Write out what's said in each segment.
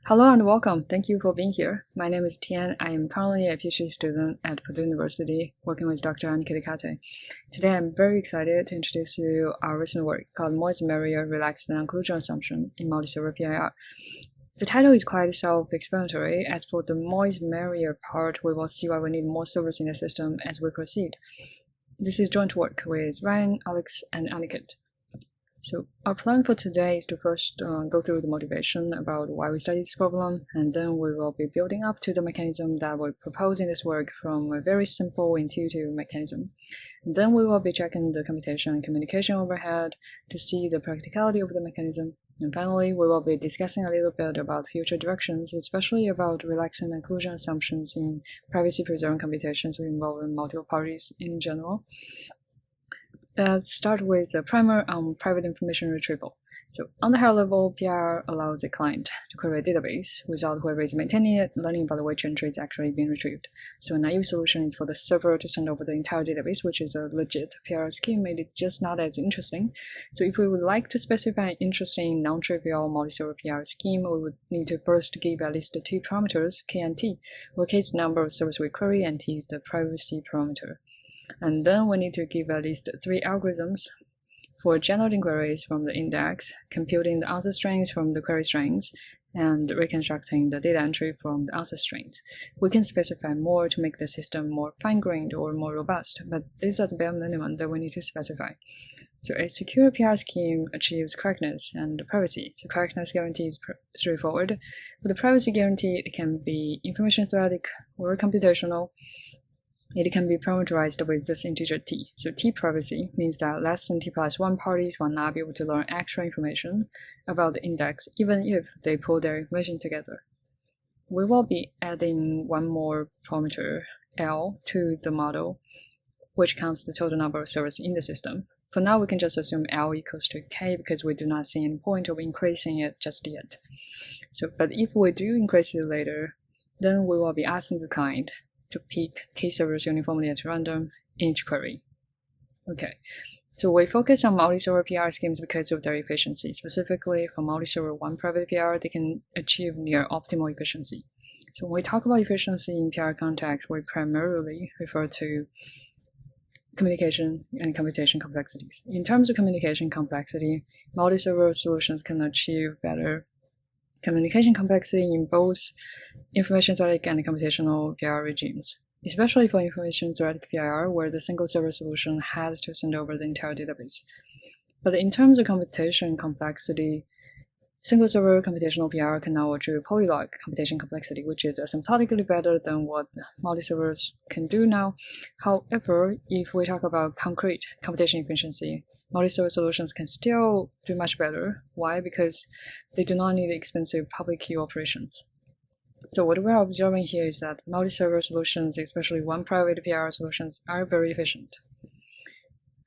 Hello and welcome. Thank you for being here. My name is Tian. I am currently a PhD student at Purdue University, working with Dr. Anne. Today, I'm very excited to introduce you our recent work called Merrier Relaxed Non-Collusion Assumption in Multi-Server PIR. The title is quite self-explanatory. As for the Merrier part, we will see why we need more servers in the system as we proceed. This is joint work with Ryan, Alex, and Aniket. So our plan for today is to first go through the motivation about why we study this problem, and then we will be building up to the mechanism that we propose in this work from a very simple intuitive mechanism. And then we will be checking the computation and communication overhead to see the practicality of the mechanism. And finally, we will be discussing a little bit about future directions, especially about relaxing and inclusion assumptions in privacy-preserving computations involving multiple parties in general. Let's start with a primer on private information retrieval. So on the higher level, PIR allows a client to query a database without whoever is maintaining it learning about which entry is actually being retrieved. So a naive solution is for the server to send over the entire database, which is a legit PIR scheme. It is just not as interesting. So if we would like to specify an interesting non-trivial multi-server PIR scheme, we would need to first give at least two parameters, K and T, where K is the number of servers we query and T is the privacy parameter. And then we need to give at least three algorithms for generating queries from the index, computing the answer strings from the query strings, and reconstructing the data entry from the answer strings. We can specify more to make the system more fine-grained or more robust, but these are the bare minimum that we need to specify. So a secure PIR scheme achieves correctness and privacy. The correctness guarantee is straightforward. For the privacy guarantee, it can be information theoretic or computational. It can be parameterized with this integer t. So t privacy means that less than t plus 1 parties will not be able to learn extra information about the index, even if they pull their information together. We will be adding one more parameter, L, to the model, which counts the total number of servers in the system. For now, we can just assume L equals to K because we do not see any point of increasing it just yet. But if we do increase it later, then we will be asking the client to pick K servers uniformly at random in each query. Okay, so we focus on multi-server PIR schemes because of their efficiency. Specifically, for multi-server one private PIR, they can achieve near optimal efficiency. So when we talk about efficiency in PIR context, we primarily refer to communication and computation complexities. In terms of communication complexity, multi-server solutions can achieve better communication complexity in both information theoretic and computational PIR regimes, especially for information theoretic PIR, where the single server solution has to send over the entire database. But in terms of computation complexity, single server computational PIR can now achieve polylog computation complexity, which is asymptotically better than what multi-servers can do now. However, if we talk about concrete computation efficiency, multi-server solutions can still do much better. Why? Because they do not need expensive public key operations. So what we're observing here is that multi-server solutions, especially one private PIR solutions, are very efficient.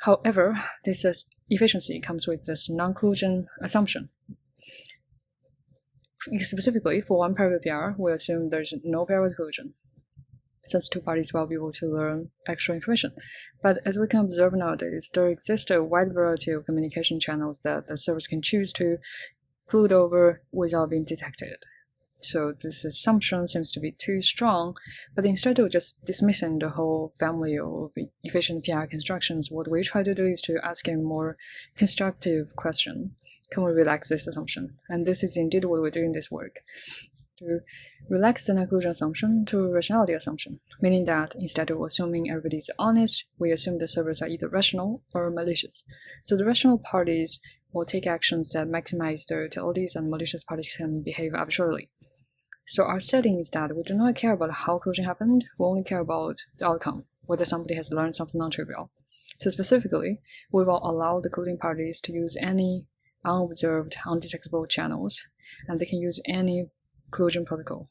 However, this efficiency comes with this non-collusion assumption. Specifically, for one private PIR, we assume there's no pairwise collusion, since two parties will be able to learn extra information. But as we can observe nowadays, there exists a wide variety of communication channels that the servers can choose to collude over without being detected. So this assumption seems to be too strong, but instead of just dismissing the whole family of efficient PIR constructions, what we try to do is to ask a more constructive question. Can we relax this assumption? And this is indeed what we do in this work. To relax the non-collusion assumption to a rationality assumption, meaning that instead of assuming everybody is honest, we assume the servers are either rational or malicious. So the rational parties will take actions that maximize their utilities, and malicious parties can behave arbitrarily. So our setting is that we do not care about how collusion happened, we only care about the outcome, whether somebody has learned something non-trivial. So specifically, we will allow the colluding parties to use any unobserved, undetectable channels, and they can use any collusion protocol.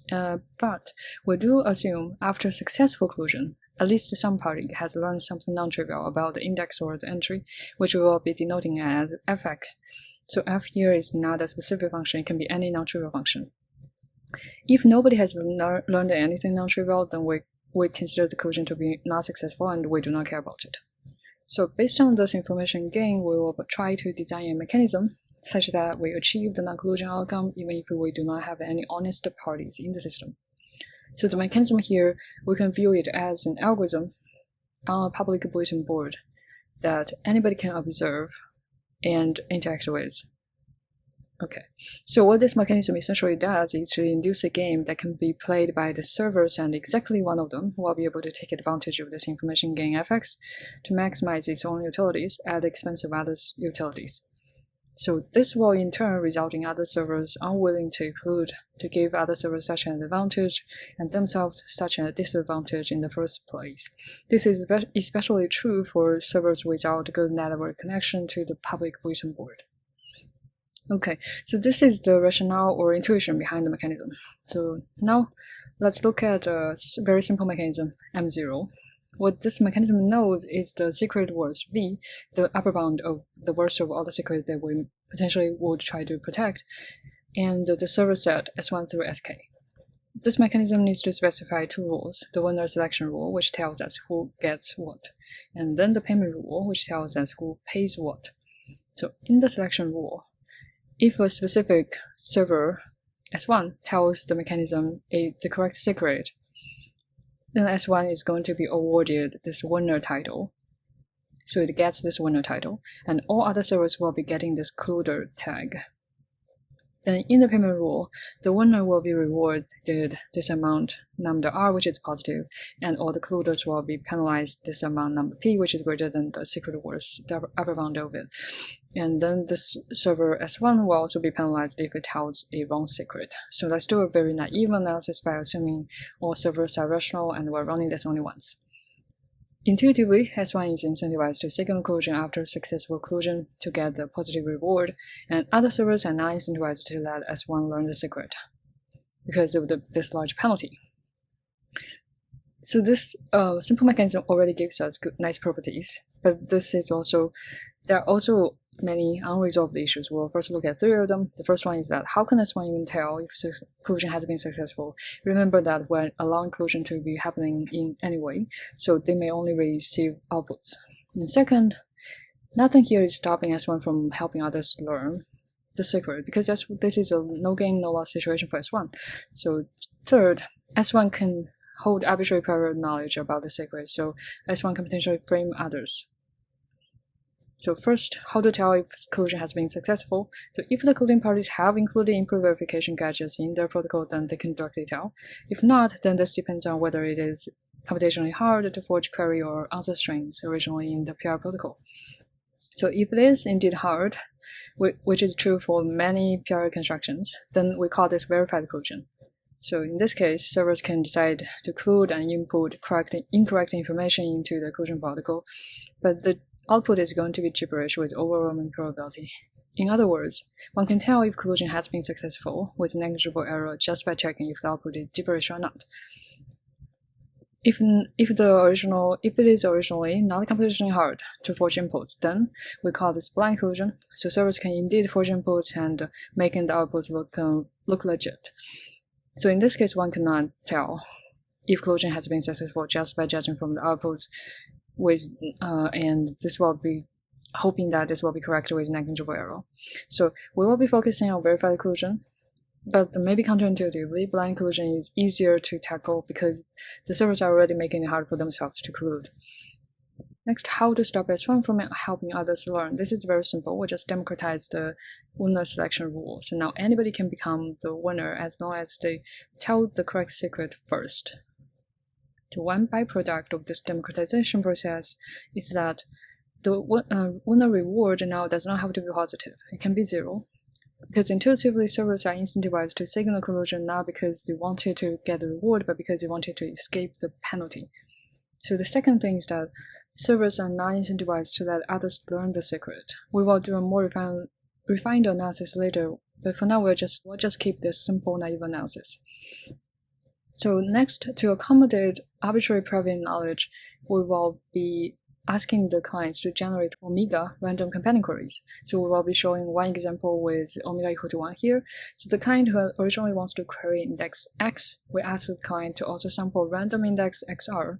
But we do assume after successful collusion, at least some party has learned something non-trivial about the index or the entry, which we will be denoting as fx. So f here is not a specific function, it can be any non-trivial function. If nobody has learned anything non-trivial, then we consider the collusion to be not successful and we do not care about it. So based on this information gain, we will try to design a mechanism such that we achieve the non-collusion outcome even if we do not have any honest parties in the system. So the mechanism here, we can view it as an algorithm on a public bulletin board that anybody can observe and interact with. Okay, so what this mechanism essentially does is to induce a game that can be played by the servers, and exactly one of them will be able to take advantage of this information gain effects to maximize its own utilities at the expense of others' utilities. So this will in turn result in other servers unwilling to collude to give other servers such an advantage and themselves such a disadvantage in the first place. This is especially true for servers without good network connection to the public bulletin board. Okay, so this is the rationale or intuition behind the mechanism. So now let's look at a very simple mechanism, M0. What this mechanism knows is the secret words V, the upper bound of the worst of all the secrets that we potentially would try to protect, and the server set S1 through Sk. This mechanism needs to specify two rules, the winner selection rule, which tells us who gets what, and then the payment rule, which tells us who pays what. So in the selection rule, if a specific server S1 tells the mechanism the correct secret, then S1 is going to be awarded this winner title. So it gets this winner title, and all other servers will be getting this colluder tag. Then in the payment rule, the winner will be rewarded this amount number R, which is positive, and all the colluders will be penalized this amount number P, which is greater than the secret words, the upper bound of it. And then this server S1 will also be penalized if it tells a wrong secret. So let's do a very naive analysis by assuming all servers are rational and we're running this only once. Intuitively, S1 is incentivized to signal collusion after successful collusion to get the positive reward, and other servers are not incentivized to let S1 learn the secret because of this large penalty. So this simple mechanism already gives us nice properties, but there are also many unresolved issues. We'll first look at three of them. The first one is that how can S1 even tell if collusion has been successful? Remember that we're allowing collusion to be happening in any way, so they may only receive outputs. And second, nothing here is stopping S1 from helping others learn the secret, because this is a no gain, no loss situation for S1. So third, S1 can hold arbitrary prior knowledge about the secret, so S1 can potentially frame others. So first, how to tell if collusion has been successful. So if the colluding parties have included input verification gadgets in their protocol, then they can directly tell. If not, then this depends on whether it is computationally hard to forge query or answer strings originally in the PIR protocol. So if it is indeed hard, which is true for many PIR constructions, then we call this verified collusion. So in this case, servers can decide to collude and input incorrect information into the collusion protocol, but the output is going to be gibberish with overwhelming probability. In other words, one can tell if collusion has been successful with negligible error just by checking if the output is gibberish or not. If it is originally not computationally hard to forge inputs, then we call this blind collusion. So servers can indeed forge inputs and making the outputs look legit. So in this case, one cannot tell if collusion has been successful just by judging from the outputs and this will be hoping that this will be corrected with negligible error. So we will be focusing on verified collusion, but maybe counterintuitively, blind collusion is easier to tackle because the servers are already making it hard for themselves to collude. Next, how to stop S1 from helping others learn. This is very simple. We just democratize the winner selection rule. So now anybody can become the winner as long as they tell the correct secret first. The one byproduct of this democratization process is that the winner reward now does not have to be positive. It can be zero, because intuitively servers are incentivized to signal collusion not because they wanted to get the reward, but because they wanted to escape the penalty. So the second thing is that servers are not incentivized to let others learn the secret. We will do a more refined analysis later, but for now we'll just keep this simple naive analysis. So next, to accommodate arbitrary private knowledge, we will be asking the clients to generate omega random companion queries. So we will be showing one example with omega equal to 1 here. So the client who originally wants to query index X, we ask the client to also sample random index XR.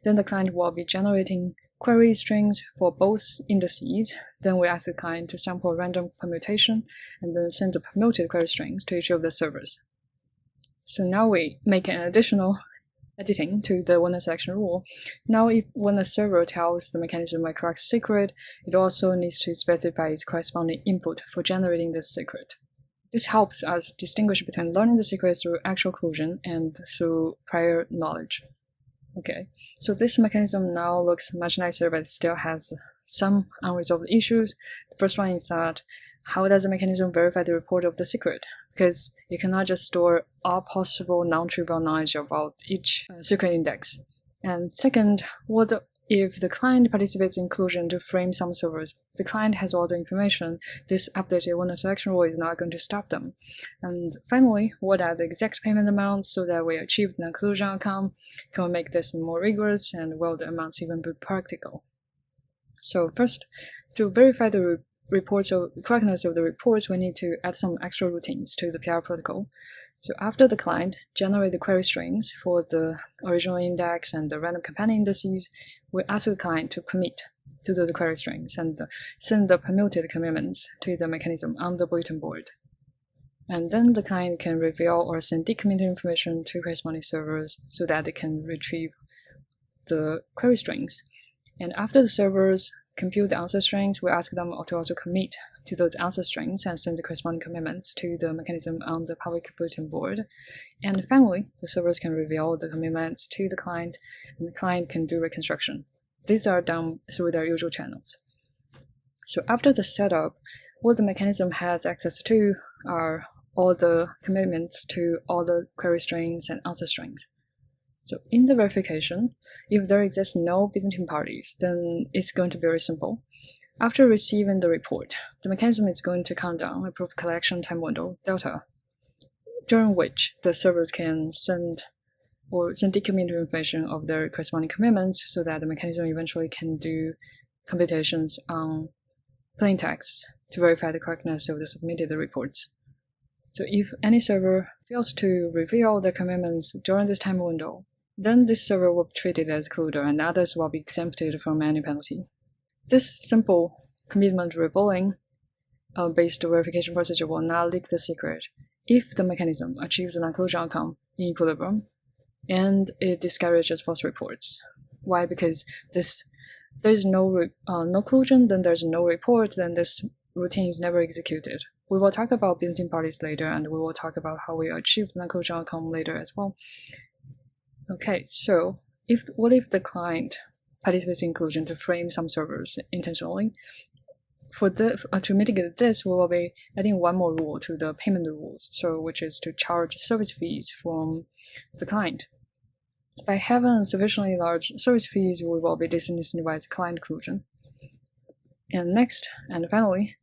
Then the client will be generating query strings for both indices. Then we ask the client to sample a random permutation and then send the permuted query strings to each of the servers. So now we make an additional editing to the winner selection rule. Now when the server tells the mechanism a correct secret, it also needs to specify its corresponding input for generating this secret. This helps us distinguish between learning the secret through actual collusion and through prior knowledge. Okay, so this mechanism now looks much nicer, but still has some unresolved issues. The first one is that how does the mechanism verify the report of the secret? Because it cannot just store all possible non-trivial knowledge about each secret index. And second, what if the client participates in collusion to frame some servers? The client has all the information. This updated winner selection rule is not going to stop them. And finally, what are the exact payment amounts so that we achieve the collusion outcome? Can we make this more rigorous, and will the amounts even be practical? So first, to verify the correctness of the reports, we need to add some extra routines to the PIR protocol. So after the client generates the query strings for the original index and the random companion indices, we ask the client to commit to those query strings and send the permuted commitments to the mechanism on the bulletin board. And then the client can reveal or send decommitted information to corresponding servers so that they can retrieve the query strings. And after the servers compute the answer strings, we ask them to also commit to those answer strings and send the corresponding commitments to the mechanism on the public bulletin board. And finally, the servers can reveal the commitments to the client, and the client can do reconstruction. These are done through their usual channels. So after the setup, what the mechanism has access to are all the commitments to all the query strings and answer strings. So in the verification, if there exists no Byzantine parties, then it's going to be very simple. After receiving the report, the mechanism is going to count down a proof collection time window, delta, during which the servers can send decommitted information of their corresponding commitments so that the mechanism eventually can do computations on plain text to verify the correctness of the submitted reports. So if any server fails to reveal their commitments during this time window, then this server will be treated as colluder and others will be exempted from any penalty. This simple commitment revealing based verification procedure will not leak the secret if the mechanism achieves a non-collusion outcome in equilibrium and it discourages false reports. Why? Because there's no collusion, then there's no report, then this routine is never executed. We will talk about Byzantine parties later, and we will talk about how we achieve the non-collusion outcome later as well. Okay, so what if the client participates in collusion to frame some servers intentionally? To mitigate this, we will be adding one more rule to the payment rules, which is to charge service fees from the client. By having sufficiently large service fees, we will be disincentivize client collusion. And next, and finally,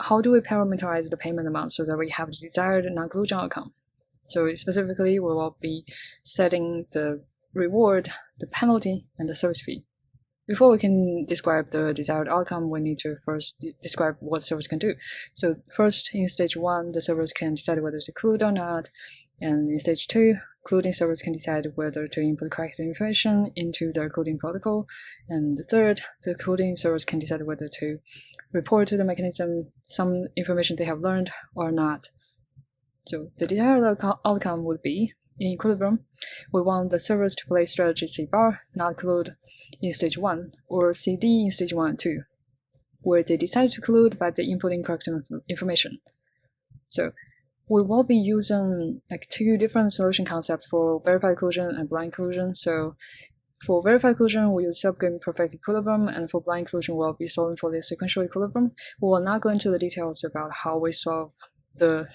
how do we parameterize the payment amount so that we have the desired non-collusion outcome? So specifically, we will be setting the reward, the penalty, and the service fee. Before we can describe the desired outcome, we need to first describe what servers can do. So first, in stage 1, the servers can decide whether to collude or not. And in stage 2, colluding servers can decide whether to input correct information into their colluding protocol. And third, the colluding servers can decide whether to report to the mechanism some information they have learned or not. So the desired outcome would be, in equilibrium, we want the servers to play strategy C bar, not collude, in stage 1, or CD in stage 1 and 2, where they decide to collude by the inputting correct information. So we will be using two different solution concepts for verified collusion and blind collusion. So for verified collusion, we use subgame perfect equilibrium, and for blind collusion, we'll be solving for the sequential equilibrium. We will not go into the details about how we solve the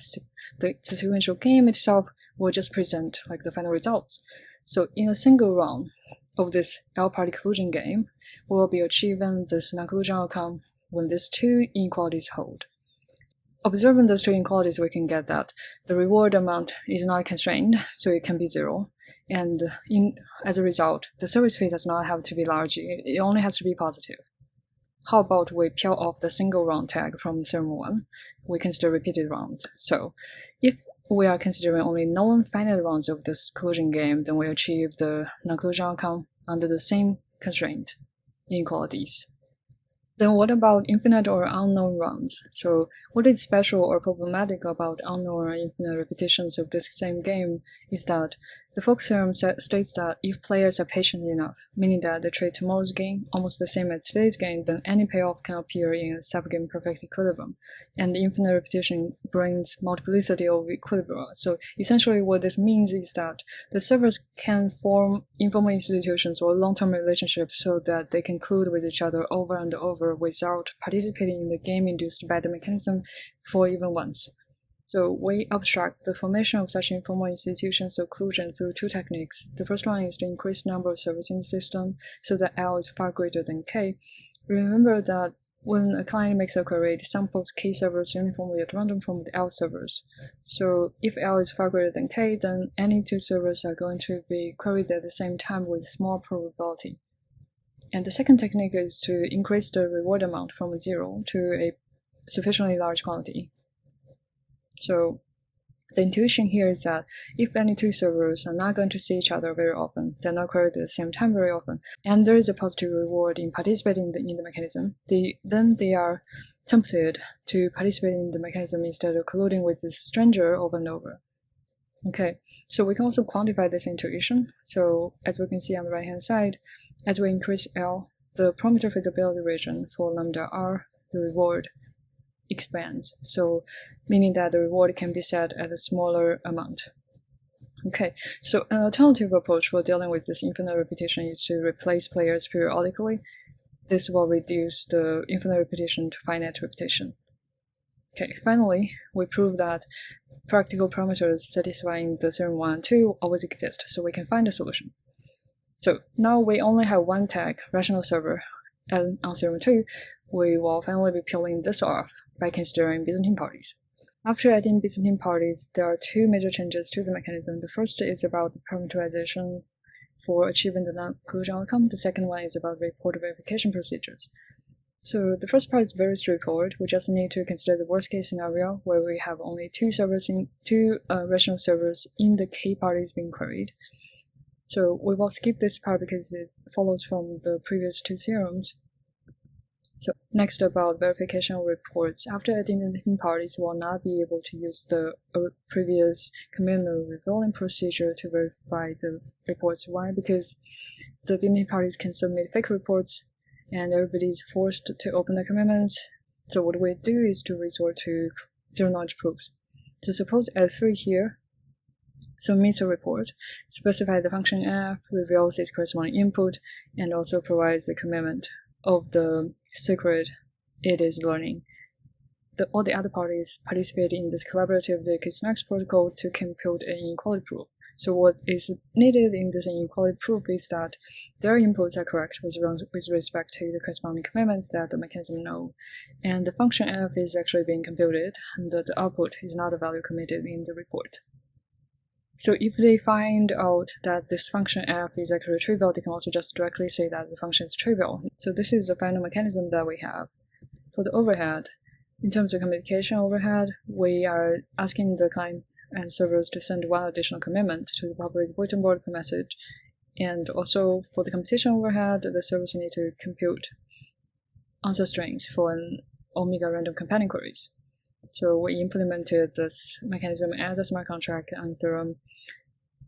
sequential game itself. We'll just present the final results. So in a single round of this L-party collusion game, we will be achieving this non-collusion outcome when these two inequalities hold. Observing those two inequalities, we can get that the reward amount is not constrained, so it can be 0. And as a result, the service fee does not have to be large, it only has to be positive. How about we peel off the single round tag from theorem 1? We consider repeated rounds. So if we are considering only known finite rounds of this collusion game, then we achieve the non-collusion outcome under the same constraint. inequalities. Then what about infinite or unknown rounds? So what is special or problematic about unknown or infinite repetitions of this same game is that the Folk theorem states that if players are patient enough, meaning that they treat tomorrow's game almost the same as today's game, then any payoff can appear in a subgame perfect equilibrium. And infinite repetition brings multiplicity of equilibria. So essentially what this means is that the servers can form informal institutions or long-term relationships so that they can collude with each other over and over without participating in the game induced by the mechanism for even once. So we abstract the formation of such informal institutions of collusion through two techniques. The first one is to increase the number of servers in the system so that L is far greater than K. Remember that when a client makes a query, it samples K servers uniformly at random from the L servers. So if L is far greater than K, then any two servers are going to be queried at the same time with small probability. And the second technique is to increase the reward amount from 0 to a sufficiently large quantity. So the intuition here is that if any two servers are not going to see each other very often, they're not queried at the same time very often, and there is a positive reward in participating in the mechanism, then they are tempted to participate in the mechanism instead of colluding with this stranger over and over. Okay, so we can also quantify this intuition. So as we can see on the right-hand side, as we increase L, the parameter feasibility region for lambda R, the reward expands, so meaning that the reward can be set at a smaller amount. Okay, so an alternative approach for dealing with this infinite repetition is to replace players periodically. This will reduce the infinite repetition to finite repetition. Okay, finally, we prove that practical parameters satisfying the theorem 1 and 2 always exist, so we can find a solution. So now we only have one tag, rational server, and on theorem 2, we will finally be peeling this off by considering Byzantine parties. After adding Byzantine parties, there are two major changes to the mechanism. The first is about the parameterization for achieving the non-collusion outcome. The second one is about report verification procedures. So the first part is very straightforward. We just need to consider the worst case scenario where we have only two rational servers in the K parties being queried. So we will skip this part because it follows from the previous two theorems. So next, about verification of reports. After adding parties, will not be able to use the previous communal revealing procedure to verify the reports. Why? Because the Byzantine parties can submit fake reports and everybody is forced to open the commitments. So what we do is to resort to zero-knowledge proofs. So suppose S3 here submits a report, specify the function f, reveals its corresponding input, and also provides a commitment of the secret it is learning. All the other parties participate in this collaborative zk-SNARKs protocol to compute an inequality proof. So what is needed in this inequality proof is that their inputs are correct with respect to the corresponding commitments that the mechanism know, and the function f is actually being computed, and the output is not a value committed in the report. So if they find out that this function f is actually trivial, they can also just directly say that the function is trivial. So this is the final mechanism that we have. For the overhead, in terms of communication overhead, we are asking the client and servers to send one additional commitment to the public bulletin board per message. And also for the computation overhead, the servers need to compute answer strings for an omega random companion queries. So we implemented this mechanism as a smart contract on Ethereum,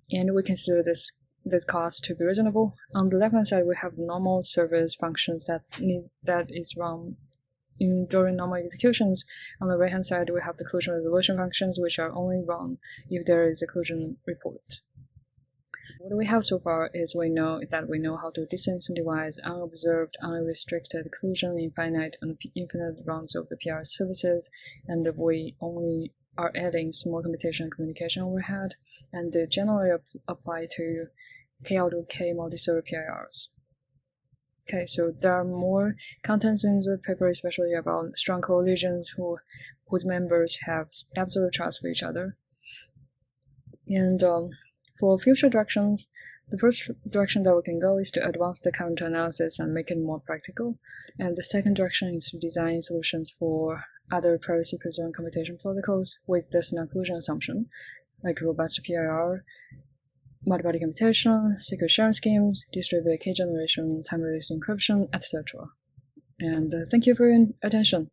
and we consider this cost to be reasonable. On the left-hand side, we have normal service functions that is run during normal executions. On the right-hand side, we have the collusion resolution functions, which are only run if there is a collusion report. What we have so far is we know how to disincentivize unobserved, unrestricted collusion in finite and infinite rounds of the PIR services, and we only are adding small computation and communication overhead, and they generally apply to K out of K multi-server PIRs. Okay, so there are more contents in the paper, especially about strong coalitions whose members have absolute trust for each other. And for future directions, the first direction that we can go is to advance the current analysis and make it more practical. And the second direction is to design solutions for other privacy-preserving computation protocols with this non-collusion assumption, like robust PIR, multi-body computation, secret sharing schemes, distributed key generation, time-release encryption, etc. And thank you for your attention.